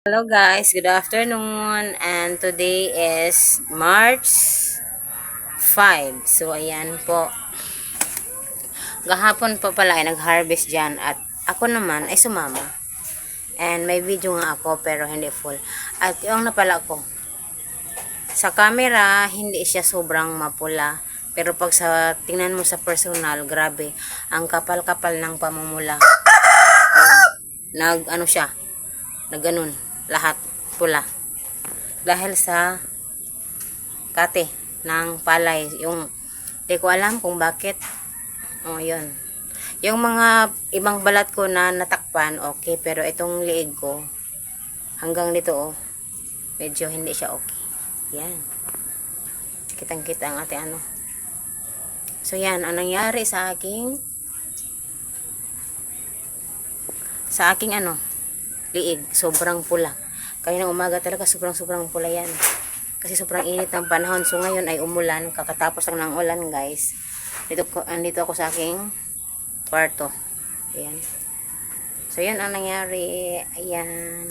Hello guys, good afternoon, and today is March 5. So ayan po, gahapon po pala ay nag-harvest dyan at ako naman ay sumama. And may video nga ako pero hindi full. At yung napala ko, sa camera hindi siya sobrang mapula. Pero pag tingnan mo sa personal, grabe, ang kapal-kapal ng pamumula. Nag ano siya, nag ganun, lahat pula. Dahil sa kate ng palay. Yung, di ko alam kung bakit. O, yun. Yung mga ibang balat ko na natakpan, okay. Pero itong liig ko, hanggang dito, medyo hindi siya okay. Yan. Kitang-kita ang ating ano. So, yan. Ang nangyari sa aking liig. Sobrang pula. Kaya ng umaga talaga, sobrang pula yan. Kasi sobrang init ng panahon. So ngayon ay umulan. Kakatapos lang ng ulan guys. Andito ako sa aking kwarto. Ayan. So yan ang nangyari. Ayan.